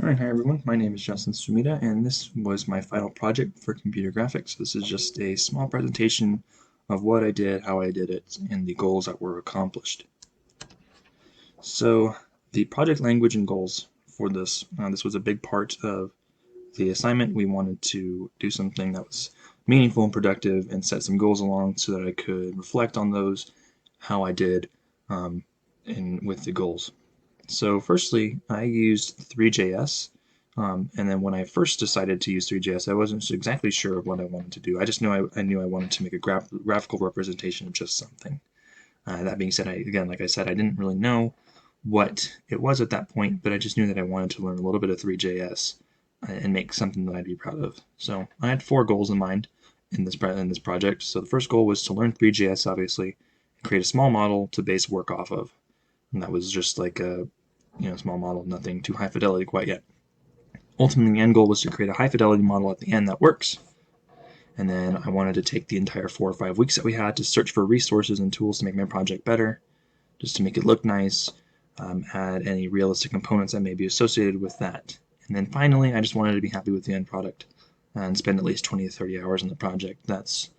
Alright, hi everyone. My name is Justin Sumida, and this was my final project for computer graphics. This is just a small presentation of what I did, how I did it, and the goals that were accomplished. So, the project language and goals for this was a big part of the assignment. We wanted to do something that was meaningful and productive and set some goals along so that I could reflect on those, how I did, with the goals. So firstly, I used Three.js, and then when I first decided to use Three.js, I wasn't exactly sure of what I wanted to do. I just knew I knew I wanted to make a graphical representation of just something. That being said, again, like I said, I didn't really know what it was at that point, but I just knew that I wanted to learn a little bit of Three.js and make something that I'd be proud of. So I had four goals in mind in this project. So the first goal was to learn Three.js, obviously, and create a small model to base work off of. And that was just like a small model, nothing too high fidelity quite yet. Ultimately, the end goal was to create a high fidelity model at the end that works. And then I wanted to take the entire 4 or 5 weeks that we had to search for resources and tools to make my project better, just to make it look nice, add any realistic components that may be associated with that. And then finally, I just wanted to be happy with the end product and spend at least 20 to 30 hours on the project. That's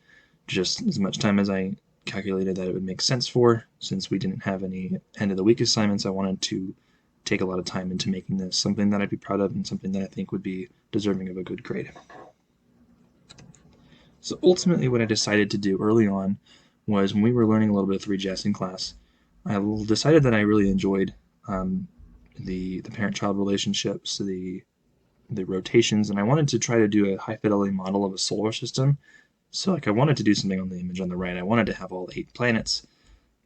just as much time as I calculated that it would make sense for. Since we didn't have any end of the week assignments, I wanted to take a lot of time into making this something that I'd be proud of and something that I think would be deserving of a good grade. So ultimately, what I decided to do early on was when we were learning a little bit of Three.js in class, I decided that I really enjoyed the parent-child relationships, the rotations, and I wanted to try to do a high fidelity model of a solar system. So like I wanted to do something on the image on the right. I wanted to have all 8 planets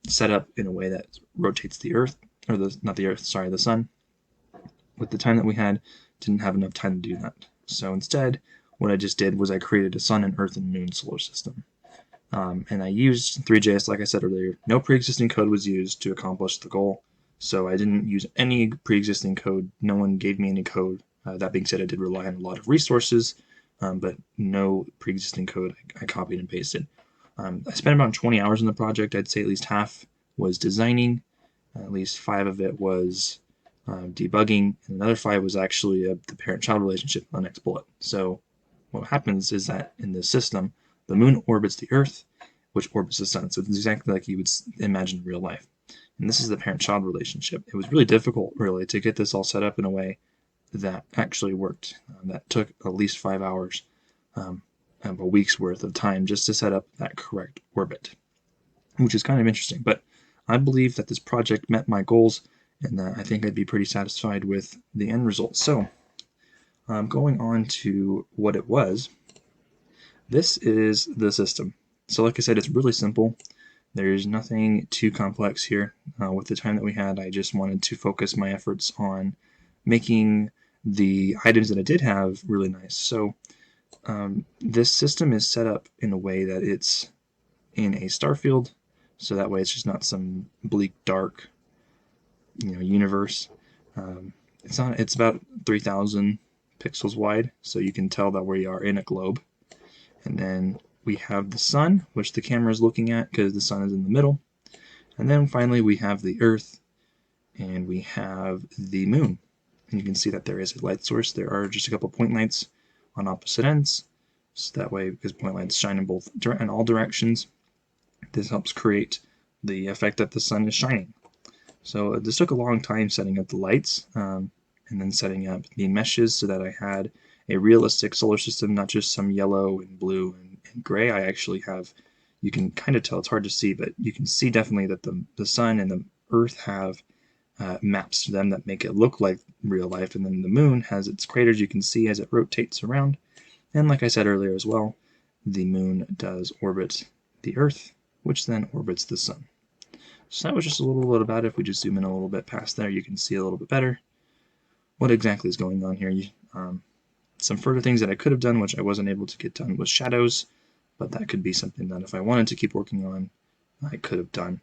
set up in a way that rotates the Earth, or not the Earth, sorry, the Sun. With the time that we had, didn't have enough time to do that. So instead, what I just did was I created a Sun and Earth and Moon solar system. And I used Three.js, like I said earlier. No pre-existing code was used to accomplish the goal, so I didn't use any pre-existing code. No one gave me any code. That being said, I did rely on a lot of resources, but no pre-existing code I copied and pasted. I spent about 20 hours in the project. I'd say at least half was designing, at least 5 of it was debugging, and another 5 was actually the parent-child relationship, the next bullet. So what happens is that in this system, the moon orbits the Earth, which orbits the sun. So it's exactly like you would imagine in real life. And this is the parent-child relationship. It was really difficult, really, to get this all set up in a way that actually worked. That took at least 5 hours, a week's worth of time just to set up that correct orbit, which is kind of interesting. But I believe that this project met my goals, and I think I'd be pretty satisfied with the end result. So, going on to what it was, this is the system. So like I said, it's really simple. There's nothing too complex here. With the time that we had, I just wanted to focus my efforts on making the items that I did have really nice. So this system is set up in a way that it's in a star field, so that way it's just not some bleak, dark, universe. It's about 3,000 pixels wide, so you can tell that we are in a globe. And then we have the sun, which the camera is looking at because the sun is in the middle. And then finally we have the Earth, and we have the moon. And you can see that there is a light source. There are just a couple point lights on opposite ends. So that way, because point lights shine in all directions, this helps create the effect that the sun is shining. So this took a long time setting up the lights, and then setting up the meshes so that I had a realistic solar system, not just some yellow and blue and gray. I actually have, you can kind of tell, it's hard to see, but you can see definitely that the sun and the Earth have maps to them that make it look like real life, and then the moon has its craters you can see as it rotates around. And like I said earlier as well, the moon does orbit the Earth, which then orbits the sun. So that was just a little bit about it. If we just zoom in a little bit past there, you can see a little bit better what exactly is going on here. Some further things that I could have done, which I wasn't able to get done, was shadows, but that could be something that if I wanted to keep working on, I could have done.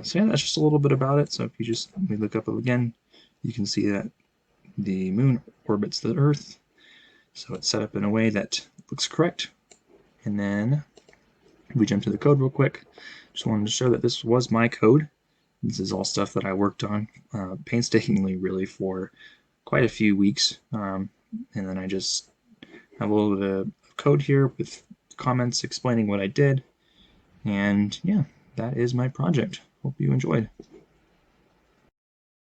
So yeah, that's just a little bit about it. So if we look up again, you can see that the moon orbits the Earth. So it's set up in a way that looks correct. And then we jump to the code real quick. Just wanted to show that this was my code. This is all stuff that I worked on painstakingly, really, for quite a few weeks. And then I just have a little bit of code here with comments explaining what I did. And yeah, that is my project. Hope you enjoyed.